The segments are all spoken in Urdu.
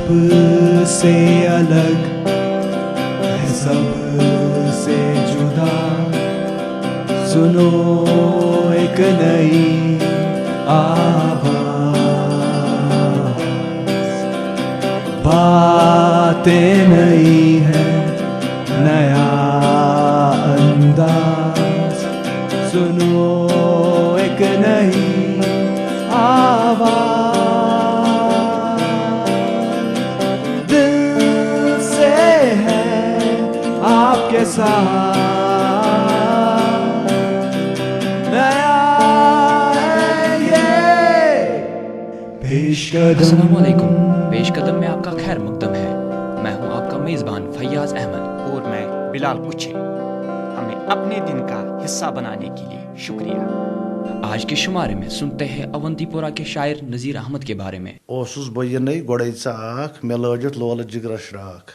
سب سے الگ ہے، سب سے جدا، سنو ایک نئی آواز، باتیں نئی ہے، نیا انداز، سنو ایک نئی آواز، دل سے ہے آپ کے ساتھ، نیا ہے یہ پیش قدم۔ السلام علیکم، پیش قدم میں آپ کا خیر مقدم ہے۔ میں ہوں آپ کا میزبان فیاض احمد اور میں بلال پچھے۔ ہمیں اپنے دن کا حصہ بنانے کے لیے شکریہ۔ آج کے شمارے میں سنتے ہیں اونتی پورہ کے شاعر نذیر احمد کے بارے میں۔ اوسُس بہٕ یِنَے گۄڈَے ژٕ اکھ، مےٚ لٲجِتھ لولہٕ جِگرس شراکھ،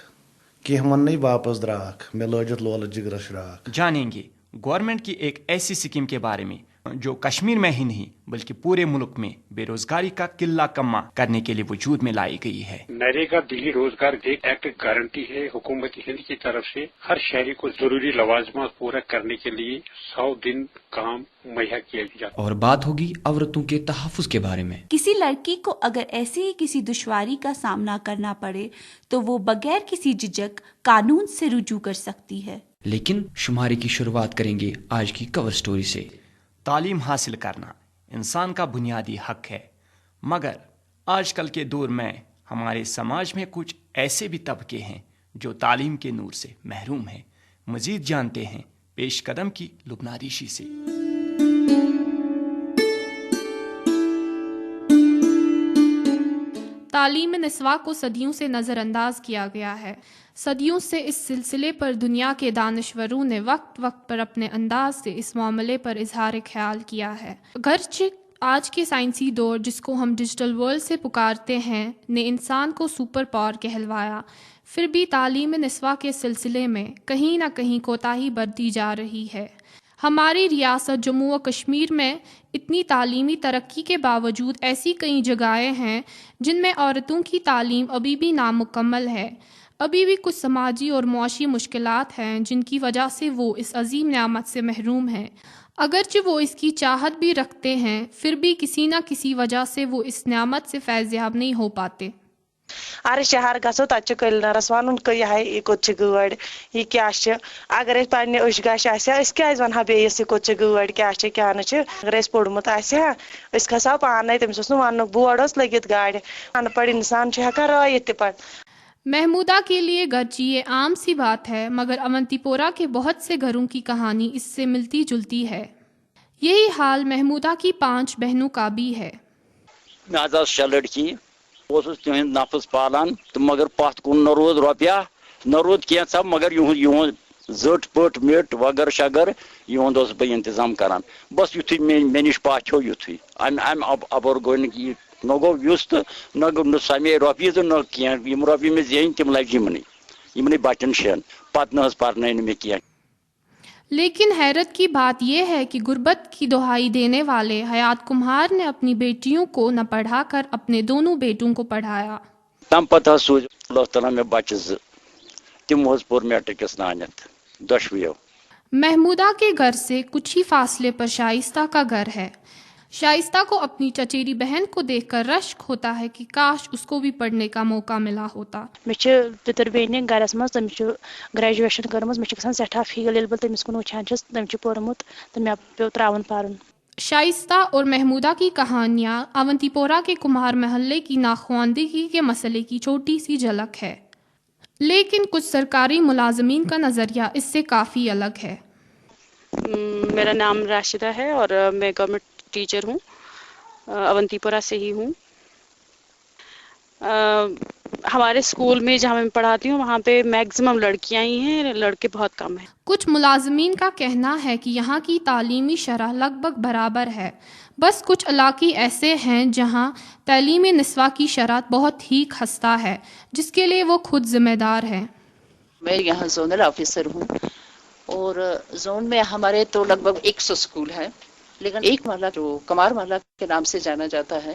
کینٛہہ وَننَے واپس درٛاکھ، مےٚ لٲجِتھ لولہٕ جِگرس شراکھ۔ جانیں گے گورنمنٹ کی ایک ایسی اسکیم کے بارے میں جو کشمیر میں ہی نہیں بلکہ پورے ملک میں بے روزگاری کا قلہ کما کرنے کے لیے وجود میں لائی گئی ہے۔ نریگا دلی روزگار ایک گارنٹی ہے حکومت ہند کی طرف سے ہر شہری کو ضروری لوازمات پورا کرنے کے لیے 100 دن کام مہیا کیا جاتا ہے۔ اور بات ہوگی عورتوں کے تحفظ کے بارے میں۔ کسی لڑکی کو اگر ایسے ہی کسی دشواری کا سامنا کرنا پڑے تو وہ بغیر کسی جھجک قانون سے رجوع کر سکتی ہے۔ لیکن شمارے کی شروعات کریں گے آج کی کور سٹوری سے۔ تعلیم حاصل کرنا انسان کا بنیادی حق ہے، مگر آج کل کے دور میں ہمارے سماج میں کچھ ایسے بھی طبقے ہیں جو تعلیم کے نور سے محروم ہیں۔ مزید جانتے ہیں پیش قدم کی لبنادیشی سے۔ تعلیم نسواں کو صدیوں سے نظر انداز کیا گیا ہے۔ صدیوں سے اس سلسلے پر دنیا کے دانشوروں نے وقت وقت پر اپنے انداز سے اس معاملے پر اظہار خیال کیا ہے۔ اگرچہ آج کے سائنسی دور جس کو ہم ڈیجیٹل ورلڈ سے پکارتے ہیں نے انسان کو سپر پاور کہلوایا، پھر بھی تعلیم نسواں کے سلسلے میں کہیں نہ کہیں کوتاہی برتی جا رہی ہے۔ ہماری ریاست جموں و کشمیر میں اتنی تعلیمی ترقی کے باوجود ایسی کئی جگہیں ہیں جن میں عورتوں کی تعلیم ابھی بھی نامکمل ہے۔ ابھی بھی کچھ سماجی اور معاشی مشکلات ہیں جن کی وجہ سے وہ اس عظیم نعمت سے محروم ہیں۔ اگرچہ وہ اس کی چاہت بھی رکھتے ہیں، پھر بھی کسی نہ کسی وجہ سے وہ اس نعمت سے فیض یاب نہیں ہو پاتے۔ ار شہر گھو تک کلنرس ون یہ کت گاڑ یہ کیا اگر پنہ اش گش آس ونہا بیس یہ کت گاڑ کیا کیا اگر پورمت کھسو پانے تمس ون بورڈ لگت گاڑ ان پڑھ انسان ہکان رائت تہ پہ۔ محمودہ کے لیے گرچہ یہ عام سی بات ہے، مگر اونتی پورہ کے بہت سے گھروں کی کہانی اس سے ملتی جلتی ہے۔ یہی حال محمودہ کی 5 بہنوں کا بھی ہے۔ شے لڑکی تہند نفس پالان تو مگر پت کن نہ رود روپیہ نہ رود کینسا، مگر یہد زٹ پٹ مٹ وغیر شگر یہد بہ انتظام کران، بس یتھے مے نش پاچو یتھے ام ابر گو نہ گو یس تو نہ سمے روپیے تو نہ کیم روپیے میں زین تم لگ یمن بچن شین پتہ نہ پرن مے کی۔ لیکن حیرت کی بات یہ ہے کہ غربت کی دہائی دینے والے حیات کمہار نے اپنی بیٹیوں کو نہ پڑھا کر اپنے دونوں بیٹوں کو پڑھایا۔ تم پتہ سوچ اللہ تعالیٰ میں بچہ تم پور میٹرکس نانت دشویو۔ محمودہ کے گھر سے کچھ ہی فاصلے پر شائستہ کا گھر ہے۔ شائستہ کو اپنی چچیری بہن کو دیکھ کر رشک ہوتا ہے کہ کاش اس کو بھی پڑھنے کا موقع ملا ہوتا۔ مجھے پتر بینے گھرس مز تمس گریجویشن کرمز، مجھے گھان سٹھا فیل یل بہت تمس کن وچان تم پورمت تو مے پیو تراون پرن۔ شائستہ اور محمودہ کی کہانیاں اونتی پورہ کے کمہار محلے کی ناخواندگی کے مسئلے کی چھوٹی سی جھلک ہے، لیکن کچھ سرکاری ملازمین کا نظریہ اس سے کافی الگ ہے۔ میرا نام راشدہ ہے اور میں گورنمنٹ ٹیچر ہوں، اونتی پورہ سے ہی ہوں۔ ہمارے اسکول میں جہاں میں پڑھاتی ہوں وہاں پہ میکزیمم لڑکیاں ہی ہیں، لڑکے بہت کم ہیں۔ کچھ ملازمین کا کہنا ہے کہ یہاں کی تعلیمی شرح لگ بھگ برابر ہے، بس کچھ علاقے ایسے ہیں جہاں تعلیم نسواں کی شرح بہت ہی خستہ ہے، جس کے لیے وہ خود ذمہ دار ہے۔ میں یہاں زونل آفیسر ہوں اور زون میں ہمارے تو لگ بھگ 100 اسکول ہیں، لیکن ایک محلہ جو کمار محلہ کے نام سے جانا جاتا ہے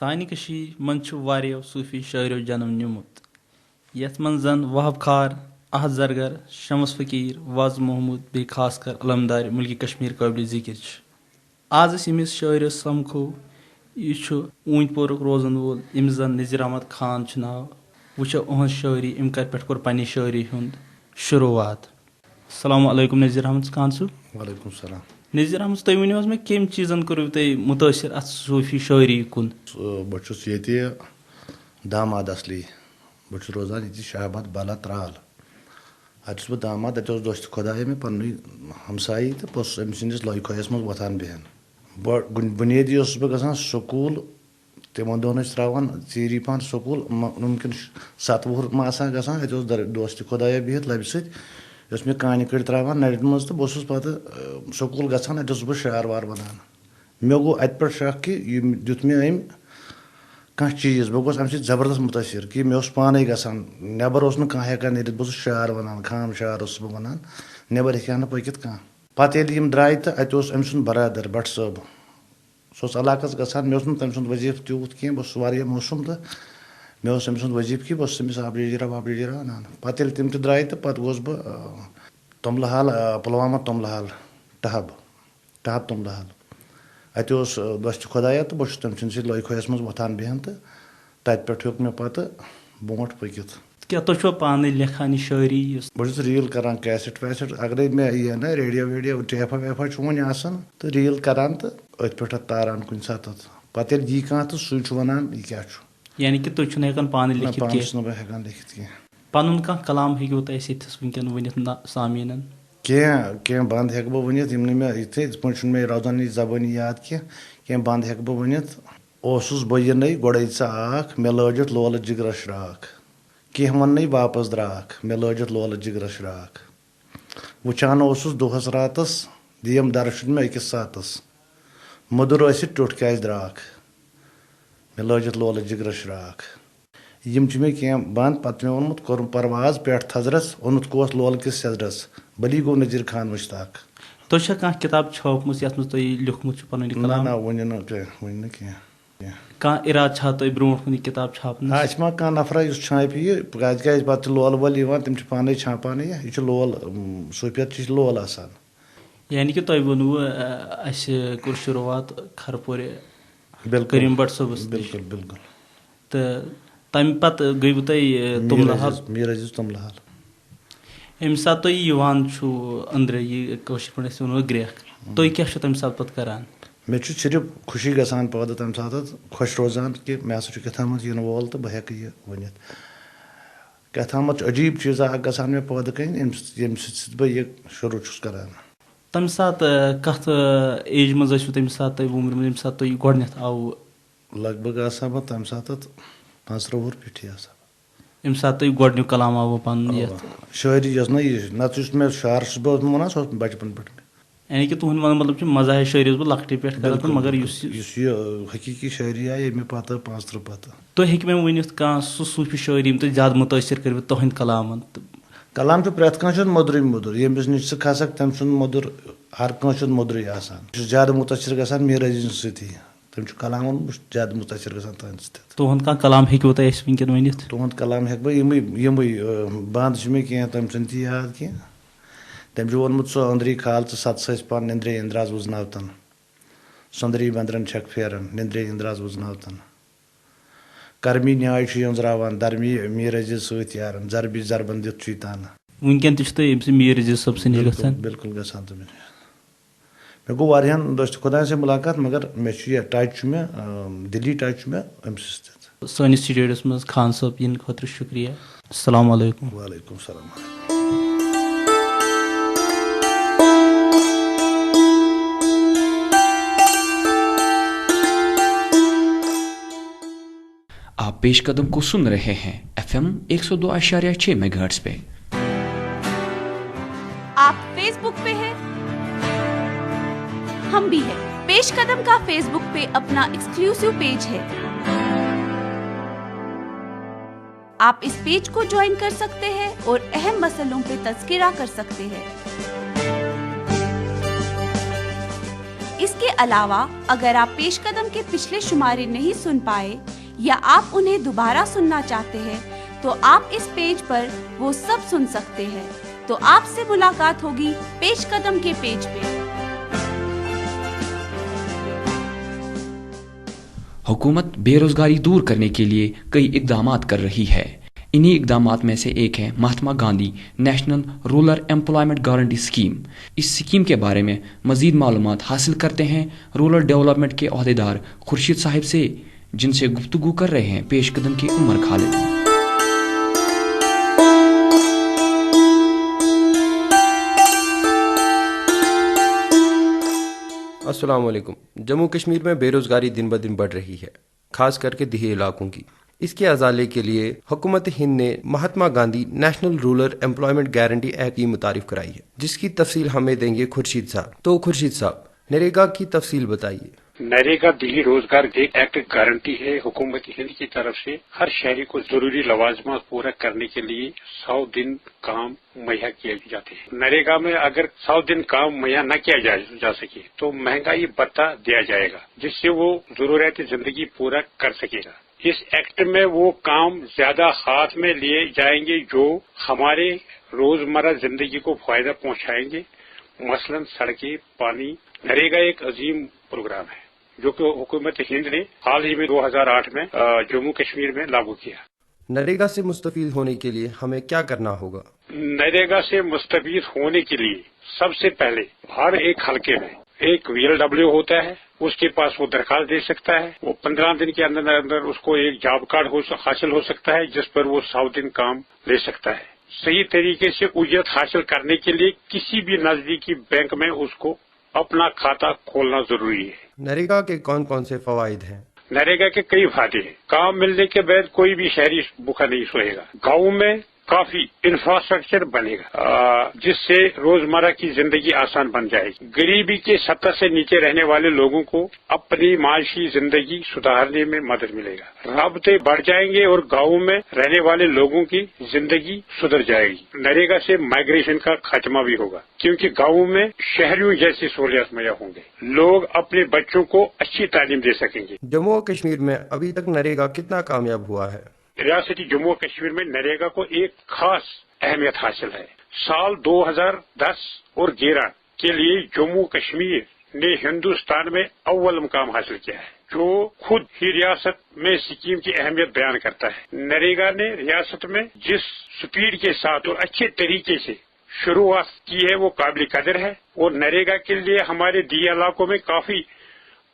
سانہِ کٔشیٖرِ منٛز چھُ واریاہو صوٗفی شٲعرو جنم نیوٗمُت یَتھ منٛز زن وہب خار، احد زرگر، شمس فقیٖر، واز محمود بیٚیہِ خاص کر علمدار ملکہِ کشمیٖر قٲبلِ ذِکر چھِ. آز أسۍ ییٚمِس شٲعرس سمکھو یہِ چھُ اوٗنٛتۍ پورُک روزن وول ییٚمِس زن نذیٖر احمد خان چھُ ناو. وٕچھو أہنٛز شٲعری أمۍ کتہِ پٮ۪ٹھ کوٚر پننہِ شٲعری ہُنٛد شروعات. السلام علیکم نذیٖر احمد خان صٲب. وعلیکم السلام. نذیٖر احمد تُہۍ ؤنِو حظ مےٚ کٔمۍ چیٖزن کوٚروٕ تۄہہِ مُتٲثر اتھ صوٗفی شٲعری کُن؟ بہٕ چھُس ییٚتہِ داماد اصلی، بہٕ چھُس روزان ییٚتہِ شاہ آباد بالا ترال. اتہِ چھُس بہٕ داماد، اتہِ اوس دوستہِ خۄدایا مےٚ پننُے ہمسایی تہٕ بہٕ اوسُس أمۍ سٕنٛدِس لۄہہِ کھۄہس منٛز وۄتھان بیٚہن. بُنیٲدی اوسُس بہٕ گژھان سکوٗل، تِمن دۄہن ٲسۍ تراوان ژیٖری پہن سکوٗل، مُمکِن 7 وُہُر ما آسان گژھان. اتہِ اوس دوستہِ خۄدایا بِہِتھ لبہِ سۭتۍ، یہِ اوس مےٚ کانہِ کٔڑۍ تراوان نرٮ۪ن منٛز تہٕ بہٕ اوسُس پتہٕ سکوٗل گژھان. اتہِ اوسُس بہٕ شعر وار ونان. مےٚ گوٚو اتہِ پٮ۪ٹھ شک کہِ یہِ دیُت مےٚ أمۍ کانٛہہ چیٖز، بہٕ گوٚوُس امہِ سۭتۍ زبردست مُتٲثر کہِ مےٚ اوس پانے گژھان نٮ۪بر اوس نہٕ کانٛہہ ہٮ۪کان نیٖرِتھ. بہٕ اوسُس شعر ونان، خام شعر اوسُس بہٕ ونان، نٮ۪بر ہٮ۪کہِ ہا نہٕ پٔکِتھ کانٛہہ. پتہٕ ییٚلہِ یِم درٛاے تہٕ اتہِ اوس أمۍ سُنٛد برادر بٹ صٲب، سُہ اوس علاقس گژھان. مےٚ اوس نہٕ تٔمۍ سُنٛد وظیٖفہٕ تیوٗت کینٛہہ، بہٕ اوسُس واریاہ موسوٗم تہٕ مےٚ اوس أمۍ سُنٛد وظیٖفہٕ کہِ بہٕ اوسُس أمِس آبریجرا وابریجرا ونان. پتہٕ ییٚلہِ تِم تہِ درٛاے تہٕ پتہٕ گوٚوُس بہٕ توملہٕ حال، پُلوامہ توملہٕ حال، ٹہب توملہٕ حال. اتہِ اوس دوستہِ خۄدایا تہٕ بہٕ چھُس تٔمۍ سٕنٛدۍ سۭتۍ لۄہہِ کھۄہس منٛز وۄتھان بیٚہن تہٕ تتہِ پٮ۪ٹھ ہیوٚک مےٚ پتہٕ برونٛٹھ پٔکِتھ. کیٛاہ تُہۍ چھُوا پانے لیکھان یہِ شٲعری؟ بہٕ چھُس ریٖل کران، کیسٹ ویسٹ اگرے مےٚ یہِ نا ریڈیو ویڈیو ٹیپا ویپا چھُ وۄنۍ آسان تہٕ ریٖل کران تہٕ أتھۍ پٮ۪ٹھ تاران کُنہِ ساتہٕ. پتہٕ ییٚلہِ یی کانٛہہ تہٕ سُے چھُ ونان یہِ کیٛاہ چھُ. یعنی کہِ تُہۍ چھِو نہٕ ہٮ۪کان پانہٕ لیکھِتھ کینٛہہ؟ پانہٕ چھُس نہٕ بہٕ ہٮ۪کان لیکھِتھ کینٛہہ. پنُن کانٛہہ کلام ہیٚکِو تُہۍ اَسہِ ییٚتھس وٕنکٮ۪ن ؤنِتھ سامیٖنن؟ کینٛہہ بنٛد ہٮ۪کہٕ بہٕ ؤنِتھ یِم نہٕ مےٚ یِتھٕے پٲٹھۍ چھُنہٕ مےٚ روزان یہِ زبٲنی یاد کینٛہہ بنٛد ہٮ۪کہٕ بہٕ ؤنِتھ. اوسُس بہٕ یِنَے گۄڈَے ژٕ آکھ، مےٚ لٲجِتھ لولہٕ جِگرس شراکھ، کینٛہہ وَننَے واپس درٛاکھ، مےٚ لٲجِتھ لولہٕ جِگرس شراکھ. وٕچھان اوسُس دۄہس راتس، دِیَم درشُن مےٚ أکِس ساتس، مٔدٕر ٲسِتھ ٹیوٚٹھ کیٛازِ درٛاکھ، مےٚ لٲجِتھ لولہٕ جِگرس شراکھ. یِم چھِ مےٚ کینٛہہ بنٛد. پتہٕ چھُ مےٚ ووٚنمُت کوٚرُم پرواز پٮ۪ٹھ تھزرس، اوٚنُتھ کوس لولہٕ کِس سیزرس، بٔلی گوٚو نذیٖر خان مُشتاق. تۄہہِ چھا کانٛہہ کِتاب چھٲپمٕژ یتھ منٛز تۄہہِ لیوٗکھمُت چھُ پنُن یہِ کلام؟ نہ وُنہِ نہٕ کینٛہہ. کانٛہہ اِرادٕ چھا تۄہہِ برونٛٹھ کُن یہِ کِتاب چھاپنَس؟ آسہِ ما کانٛہہ نفرا یُس چھاپہِ یہِ، کیٛازِ پتہٕ چھِ لولہٕ وٲلۍ یِوان تِم چھِ پانے چھاپان یہِ چھُ لول، صوٗفیت چھِ لول آسان. یعنی کہِ تۄہہِ ووٚنوُ اَسہِ کوٚر شروعات کھرپورِ کریٖم بٹ صٲبس نِش. بِلکُل بِلکُل. تہٕ تمہِ پتہٕ گٔیوٕ تۄہہِ توملہٕ حال. میٖر عزیٖز توملہٕ حال. ییٚمہِ ساتہٕ تُہۍ یِوان چھُو أنٛدرٕ یہِ کٲشِر پٲٹھۍ أسۍ وَنو گرٛٮ۪کھ، تُہۍ کیٛاہ چھُو تَمہِ ساتہٕ پتہٕ کران؟ مےٚ چھُ صرف خوشی گژھان پٲدٕ تَمہِ ساتہٕ، خۄش روزان کہِ مےٚ ہسا چھُ کیٛاتھامَتھ یِنہٕ وول تہٕ بہٕ ہٮ۪کہٕ یہِ ؤنِتھ. کیٛاتھامَتھ چھُ عجیٖب چیٖزا اکھ گژھان مےٚ پٲدٕ کَنۍ ییٚمہِ سۭتۍ بہٕ یہِ شروٗع چھُس کران. تَمہِ ساتہٕ کَتھ ایجہِ منٛز ٲسوٕ تَمہِ ساتہٕ تۄہہِ وُمرِ ییٚمہِ ساتہٕ تُہۍ گۄڈٕنٮ۪تھ آوٕ؟ لگ بگ آسہٕ ہا بہٕ تَمہِ ساتہٕ 15 وُہُر پیٚٹھی آسہٕ ہا. ییٚمہِ ساتہٕ تۄہہِ گۄڈٕنیُک کلام آوٕ پنُن یتھ شٲعری یۄس نہ یہِ نتہٕ یُس مےٚ شعر چھُس بہٕ اوسمُت وَنان سُہ اوس بچپن پٮ۪ٹھ. یعنی کہِ تُہُنٛد ونُن مطلب چھُ مزاحِیہ شٲعری اوسُس بہٕ لۄکٹہِ پٮ۪ٹھ کران تہٕ مگر یُس یہِ حقیٖقی شٲعری آیہِ ییٚمہِ پتہٕ 15 پتہٕ. تُہۍ ہیٚکِو مےٚ ؤنِتھ کانٛہہ سُہ صوٗفی شٲعری یِم تۄہہِ زیادٕ مُتٲثر کٔرِو تُہنٛدۍ کلامن؟ کلام چھُ پرٛٮ۪تھ کٲنٛسہِ ہُنٛد موٚدرُے موٚدُر، ییٚمِس نِش ژٕ کھسکھ تٔمۍ سُنٛد موٚدُر ہر کٲنٛسہِ ہُنٛد موٚدرُے آسان. بہٕ چھُس زیادٕ مُتٲثر گژھان میٖر عزیٖز سۭتی، تٔمۍ چھُ کلام ووٚنمُت بہٕ چھُس زیادٕ مُتٲثر گژھان تُہنٛدِ سۭتۍ. تُہُنٛد کانٛہہ کلام ہیٚکِوٕ تُہۍ اَسہِ وٕنکٮ۪ن ؤنِتھ؟ تُہُنٛد کلام ہٮ۪کہٕ بہٕ یِمٕے بنٛد چھِ مےٚ کینٛہہ تٔمۍ سُنٛد تہِ یاد کینٛہہ. تٔمۍ چھُ ووٚنمُت ژٕ أنٛدری کھال ژٕ ست سۭتۍ پانہٕ نِندرے اِنٛدراز وٕزناوتن، سۄنٛدری بنٛدرن چھکھ پھیران نِندرے اِنٛدراز وٕزناوتن، کرمی نیاے چھُ یٔنٛزراوان درمی میٖر عزیٖز سۭتۍ یارن، زربی زربن دِتھ چھُے تانہٕ. وٕنکٮ۪ن تہِ چھُ تُہۍ أمۍ سٕنٛدِ میٖر عزیٖز صٲب سٕنٛدِ نِش گژھان؟ بِلکُل گژھان تہٕ مےٚ گوٚو واریاہن دوستہِ خۄداین سۭتۍ مُلاقات مگر مےٚ چھُ یہِ ٹچ چھُ مےٚ دِلی ٹچ چھُ مےٚ أمۍ سۭتۍ. سٲنِس سٹیڈیوَس منٛز خان صٲب یِنہٕ خٲطرٕ شُکریہ. السلام علیکم. وعلیکم السلام. آپ پیش قدم کو سن رہے ہیں FM 102.6 میگا ہرٹز پہ. آپ فیس بک پہ ہیں، ہم بھی ہیں. پیش قدم کا فیس بک پہ اپنا ایکسکلوسیو پیج ہے، آپ اس پیج کو جوائن کر سکتے ہیں اور اہم مسئلوں پہ تذکرہ کر سکتے ہیں. اس کے علاوہ اگر آپ پیش قدم کے پچھلے شمارے نہیں سن پائے یا آپ انہیں دوبارہ سننا چاہتے ہیں تو آپ اس پیج پر وہ سب سن سکتے ہیں۔ تو آپ سے ملاقات ہوگی پیش قدم کے پیج پہ۔ حکومت بے روزگاری دور کرنے کے لیے کئی اقدامات کر رہی ہے۔ انہی اقدامات میں سے ایک ہے Mahatma Gandhi national rural employment guarantee scheme. اس اسکیم کے بارے میں مزید معلومات حاصل کرتے ہیں رورل ڈیولپمنٹ کے عہدیدار خورشید صاحب سے، جن سے گفتگو کر رہے ہیں پیش قدم کے عمر خالد۔ السلام علیکم۔ جموں کشمیر میں بے روزگاری دن بدن بڑھ رہی ہے، خاص کر کے دیہی علاقوں کی۔ اس کے ازالے کے لیے حکومت ہند نے Mahatma Gandhi national rural employment guarantee act کی متعارف کرائی ہے، جس کی تفصیل ہمیں دیں گے خورشید صاحب۔ تو خورشید صاحب، نریگا کی تفصیل بتائیے۔ نریگا دیہی روزگار ایک گارنٹی ہے حکومت ہند کی طرف سے ہر شہری کو ضروری لوازمات پورا کرنے کے لیے 100 دن کام مہیا کیے جاتے ہیں۔ نریگا میں اگر 100 دن کام مہیا نہ کیا جا سکے تو مہنگائی بھتہ دیا جائے گا، جس سے وہ ضرورت زندگی پورا کر سکے گا۔ اس ایکٹ میں وہ کام زیادہ ہاتھ میں لیے جائیں گے جو ہمارے روزمرہ زندگی کو فائدہ پہنچائیں گے، مثلا سڑکیں، پانی۔ نریگا ایک عظیم پروگرام ہے جو کہ حکومت ہند نے حال ہی میں 2008 میں جموں کشمیر میں لاگو کیا۔ نریگا سے مستفید ہونے کے لیے ہمیں کیا کرنا ہوگا؟ نریگا سے مستفید ہونے کے لیے سب سے پہلے ہر ایک حلقے میں ایک VLW ہوتا ہے، اس کے پاس وہ درخواست دے سکتا ہے۔ وہ 15 دن کے اندر اس کو ایک جاب کارڈ حاصل ہو سکتا ہے، جس پر وہ 100 دن کام لے سکتا ہے۔ صحیح طریقے سے اجرت حاصل کرنے کے لیے کسی بھی نزدیکی بینک میں اس کو اپنا کھاتہ کھولنا ضروری ہے۔ نریگا کے کون کون سے فوائد ہیں؟ نریگا کے کئی فائدے ہیں۔ کام ملنے کے بعد کوئی بھی شہری بھوکا نہیں سوئے گا۔ گاؤں میں کافی انفراسٹرکچر بنے گا، جس سے روزمرہ کی زندگی آسان بن جائے گی۔ غریبی کے سطح سے نیچے رہنے والے لوگوں کو اپنی معاشی زندگی سدھارنے میں مدد ملے گا۔ رابطے بڑھ جائیں گے اور گاؤں میں رہنے والے لوگوں کی زندگی سدھر جائے گی۔ نریگا سے مائگریشن کا خاتمہ بھی ہوگا، کیونکہ گاؤں میں شہریوں جیسی سہولیات مہیا ہوں گے۔ لوگ اپنے بچوں کو اچھی تعلیم دے سکیں گے۔ جموں و کشمیر میں ابھی تک نریگا کتنا کامیاب ہوا ہے؟ ریاستی جموں و کشمیر میں نریگا کو ایک خاص اہمیت حاصل ہے۔ سال 2010 اور 2011 کے لیے جموں کشمیر نے ہندوستان میں اول مقام حاصل کیا ہے، جو خود ہی ریاست میں اسکیم کی اہمیت بیان کرتا ہے۔ نریگا نے ریاست میں جس سپیڈ کے ساتھ اور اچھے طریقے سے شروعات کی ہے وہ قابل قدر ہے، اور نریگا کے لیے ہمارے دیہی علاقوں میں کافی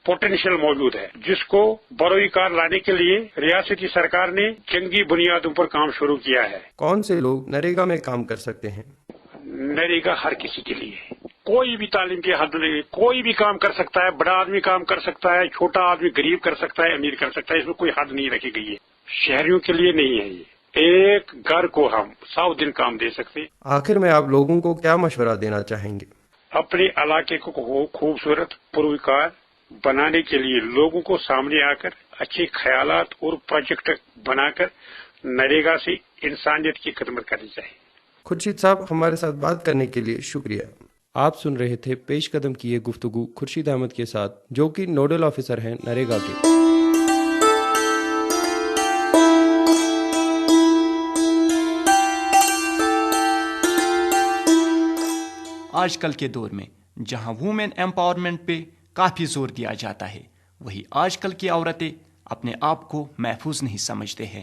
پوٹینشیل موجود ہے، جس کو بروئی کار لانے کے لیے ریاستی سرکار نے جنگی بنیادوں پر کام شروع کیا ہے۔ کون سے لوگ نریگا میں کام کر سکتے ہیں؟ نریگا ہر کسی کے لیے، کوئی بھی تعلیم کی حد نہیں، کوئی بھی کام کر سکتا ہے۔ بڑا آدمی کام کر سکتا ہے، چھوٹا آدمی غریب کر سکتا ہے، امیر کر سکتا ہے، اس میں کوئی حد نہیں رکھی گئی ہے۔ شہریوں کے لیے نہیں ہے یہ، ایک گھر کو ہم 100 دن کام دے سکتے۔ آخر میں آپ لوگوں کو کیا مشورہ دینا چاہیں گے؟ اپنے علاقے کو خوبصورت پروکار بنانے کے لیے لوگوں کو سامنے آ کر اچھے خیالات اور پروجیکٹ بنا کر نریگا سے انسانیت کی خدمت کرنی چاہیے۔ خورشید صاحب، ہمارے ساتھ بات کرنے کے لیے شکریہ۔ آپ سن رہے تھے پیش قدم کی یہ گفتگو خورشید احمد کے ساتھ، جو کہ نوڈل آفیسر ہیں نریگا کے۔ آج کل کے دور میں جہاں وومن ایمپاورمنٹ پہ کافی زور دیا جاتا ہے، وہی آج کل کی عورتیں اپنے آپ کو محفوظ نہیں سمجھتے ہیں۔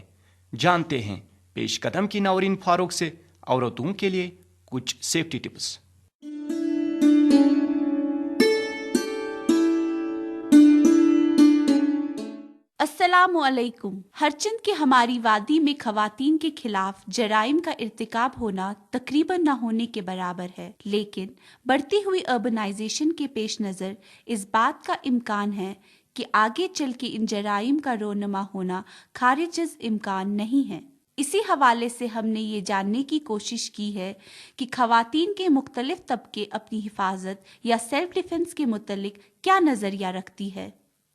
جانتے ہیں پیش قدم کی نورین فاروق سے عورتوں کے لیے کچھ سیفٹی ٹپس۔ السلام علیکم۔ ہرچند کہ ہماری وادی میں خواتین کے خلاف جرائم کا ارتکاب ہونا تقریباً نہ ہونے کے برابر ہے، لیکن بڑھتی ہوئی اربنائزیشن کے پیش نظر اس بات کا امکان ہے کہ آگے چل کے ان جرائم کا رونما ہونا خارج از امکان نہیں ہے۔ اسی حوالے سے ہم نے یہ جاننے کی کوشش کی ہے کہ خواتین کے مختلف طبقے اپنی حفاظت یا سیلف ڈیفنس کے متعلق کیا نظریہ رکھتی ہے۔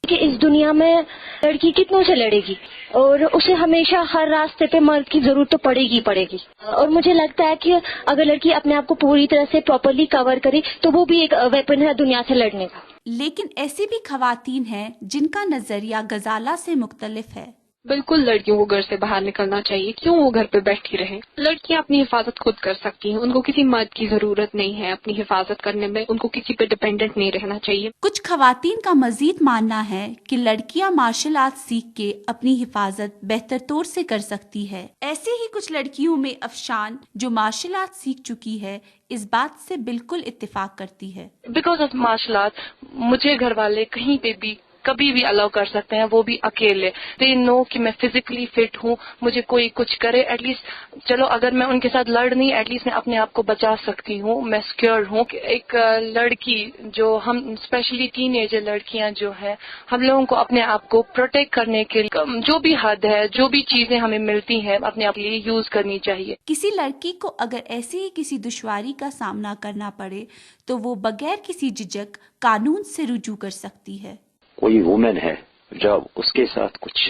کہ اس دنیا میں لڑکی کتنوں سے لڑے گی اور اسے ہمیشہ ہر راستے پہ مرد کی ضرورت تو پڑے گی. اور مجھے لگتا ہے کہ اگر لڑکی اپنے آپ کو پوری طرح سے پراپرلی کور کرے تو وہ بھی ایک ویپن ہے دنیا سے لڑنے کا. لیکن ایسی بھی خواتین ہیں جن کا نظریہ غزالہ سے مختلف ہے. بالکل لڑکیوں کو گھر سے باہر نکلنا چاہیے، کیوں وہ گھر پہ بیٹھی رہیں. لڑکیاں اپنی حفاظت خود کر سکتی ہیں، ان کو کسی مرد کی ضرورت نہیں ہے اپنی حفاظت کرنے میں، ان کو کسی پہ ڈیپینڈنٹ نہیں رہنا چاہیے. کچھ خواتین کا مزید ماننا ہے کہ لڑکیاں مارشل آرٹ سیکھ کے اپنی حفاظت بہتر طور سے کر سکتی ہے. ایسے ہی کچھ لڑکیوں میں افشان جو مارشل آرٹ سیکھ چکی ہے اس بات سے بالکل اتفاق کرتی ہے. بیکاز آف مارشل آرٹ مجھے گھر والے کہیں پہ بھی کبھی بھی الاؤ کر سکتے ہیں، وہ بھی اکیلے. دے نو کہ میں فزیکلی فٹ ہوں، مجھے کوئی کچھ کرے ایٹ لیسٹ چلو اگر میں ان کے ساتھ لڑ نہیں ایٹ لیسٹ میں اپنے آپ کو بچا سکتی ہوں، میں سیکیورڈ ہوں. ایک لڑکی جو ہم اسپیشلی ٹین ایجر لڑکیاں جو ہے ہم لوگوں کو اپنے آپ کو پروٹیکٹ کرنے کے لیے جو بھی حد ہے، جو بھی چیزیں ہمیں ملتی ہیں اپنے آپ کے لیے یوز کرنی چاہیے. کسی لڑکی کو اگر ایسی ہی کسی دشواری کا سامنا کرنا پڑے تو وہ بغیر کسی جھجک قانون سے رجوع کر سکتی ہے. کوئی وومن ہے جب اس کے ساتھ کچھ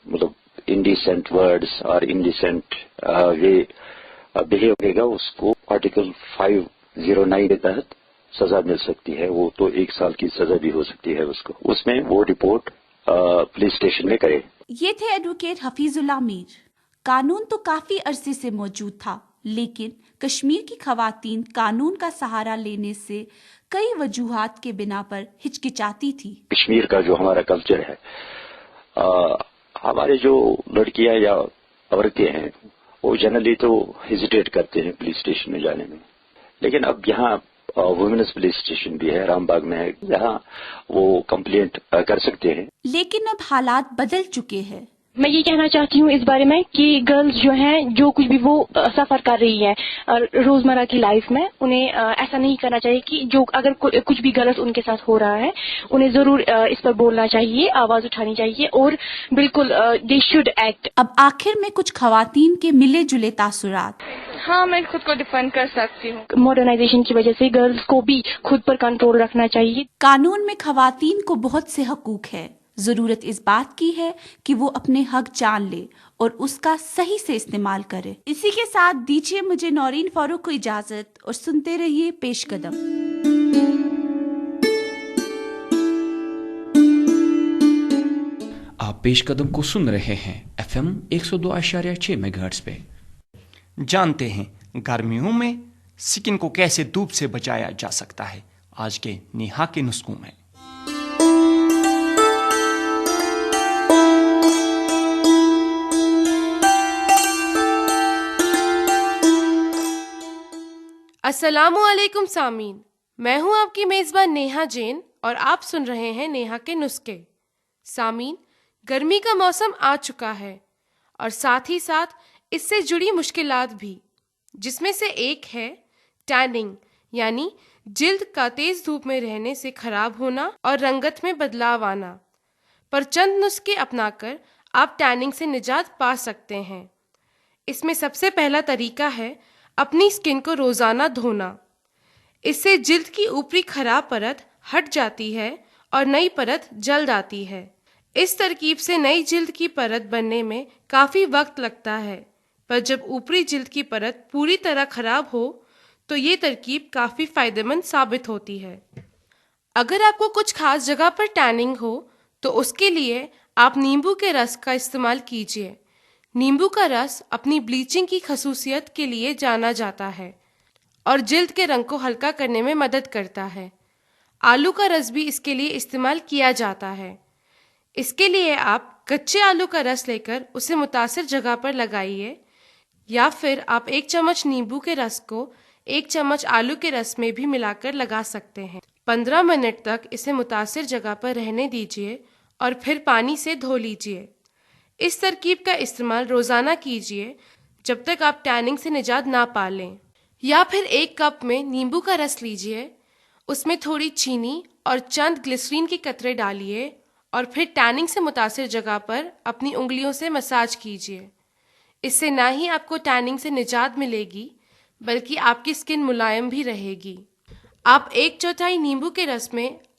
مطلب انڈیسنٹ ورڈز اور انڈیسنٹ بہیو کرے گا، اس کو آرٹیکل 509 کے تحت سزا مل سکتی ہے. وہ تو 1 سال کی سزا بھی ہو سکتی ہے اس کو. اس میں وہ رپورٹ پولیس اسٹیشن میں کرے. یہ تھے ایڈوکیٹ حفیظ اللہ میر. قانون تو کافی عرصے سے موجود تھا لیکن کشمیر کی خواتین قانون کا سہارا لینے سے کئی وجوہات کے بنا پر ہچکچاتی تھی. کشمیر کا جو ہمارا کلچر ہے، ہمارے جو لڑکیاں یا عورتیں ہیں وہ جنرلی تو ہیزیٹیٹ کرتے ہیں پولیس اسٹیشن میں جانے میں. لیکن اب یہاں وومنس پولیس اسٹیشن بھی ہے، رام باغ میں ہے، یہاں وہ کمپلینٹ کر سکتے ہیں. لیکن اب حالات بدل چکے ہیں. میں یہ کہنا چاہتی ہوں اس بارے میں کہ گرلز جو ہیں جو کچھ بھی وہ سفر کر رہی ہیں روزمرہ کی لائف میں، انہیں ایسا نہیں کرنا چاہیے کہ جو اگر کچھ بھی غلط ان کے ساتھ ہو رہا ہے انہیں ضرور اس پر بولنا چاہیے، آواز اٹھانی چاہیے اور بالکل دے شوڈ ایکٹ. اب آخر میں کچھ خواتین کے ملے جلے تاثرات. ہاں میں خود کو ڈیفینڈ کر سکتی ہوں. ماڈرنائزیشن کی وجہ سے گرلز کو بھی خود پر کنٹرول رکھنا چاہیے. قانون میں خواتین کو بہت سے حقوق ہے، ضرورت اس بات کی ہے کہ وہ اپنے حق جان لے اور اس کا صحیح سے استعمال کرے. اسی کے ساتھ دیجیے مجھے نورین فاروق کو اجازت اور سنتے رہیے پیش قدم. آپ پیش قدم کو سن رہے ہیں FM 102.6 میگاہرٹز پہ. جانتے ہیں گرمیوں میں سکن کو کیسے دھوپ سے بچایا جا سکتا ہے آج کے نیہا کے نسخوں میں. السلام علیکم سامعین، میں ہوں آپ کی میزبان نیہا جین اور آپ سن رہے ہیں نیہا کے نسخے. سامعین، گرمی کا موسم آ چکا ہے اور ساتھ ہی ساتھ اس سے جڑی مشکلات بھی، جس میں سے ایک ہے ٹیننگ، یعنی جلد کا تیز دھوپ میں رہنے سے خراب ہونا اور رنگت میں بدلاو آنا. پر چند نسخے اپنا کر آپ ٹیننگ سے نجات پا سکتے ہیں. اس میں سب سے پہلا طریقہ ہے اپنی سکن کو روزانہ دھونا. اس سے جلد کی اوپری خراب پرت ہٹ جاتی ہے اور نئی پرت جلد آتی ہے. اس ترکیب سے نئی جلد کی پرت بننے میں کافی وقت لگتا ہے، پر جب اوپری جلد کی پرت پوری طرح خراب ہو تو یہ ترکیب کافی فائدہ مند ثابت ہوتی ہے. اگر آپ کو کچھ خاص جگہ پر ٹیننگ ہو تو اس کے لیے آپ نیمبو کے رس کا استعمال کیجیے. نیمبو کا رس اپنی بلیچنگ کی خصوصیت کے لیے جانا جاتا ہے اور جلد کے رنگ کو ہلکا کرنے میں مدد کرتا ہے. آلو کا رس بھی اس کے لیے استعمال کیا جاتا ہے. اس کے لیے آپ کچے آلو کا رس لے کر اسے متاثر جگہ پر لگائیے، یا پھر آپ 1 چمچ نیمبو کے رس کو 1 چمچ آلو کے رس میں بھی ملا کر لگا سکتے ہیں. 15 منٹ تک اسے متاثر جگہ پر رہنے دیجیے اور پھر پانی سے دھو لیجیے. اس ترکیب کا استعمال روزانہ کیجیے جب تک آپ ٹیننگ سے نجات نہ پا لیں. یا پھر 1 کپ میں نیمبو کا رس لیجیے، اس میں تھوڑی چینی اور چند گلیسرین کے قطرے ڈالیے اور پھر ٹیننگ سے متاثر جگہ پر اپنی انگلیوں سے مساج کیجیے. اس سے نہ ہی آپ کو ٹیننگ سے نجات ملے گی بلکہ آپ کی سکن ملائم بھی رہے گی. آپ 1/4 نیمبو کے رس میں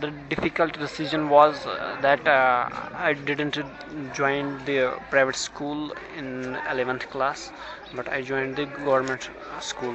The difficult decision was that I didn't join the private school in 11th class, but I joined the government school.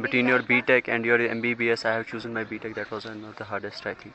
Between your BTech and your MBBS, I have chosen my BTech. That was one of the hardest, I think.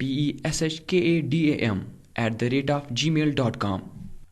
PESHKADAM@gmail.com।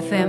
FM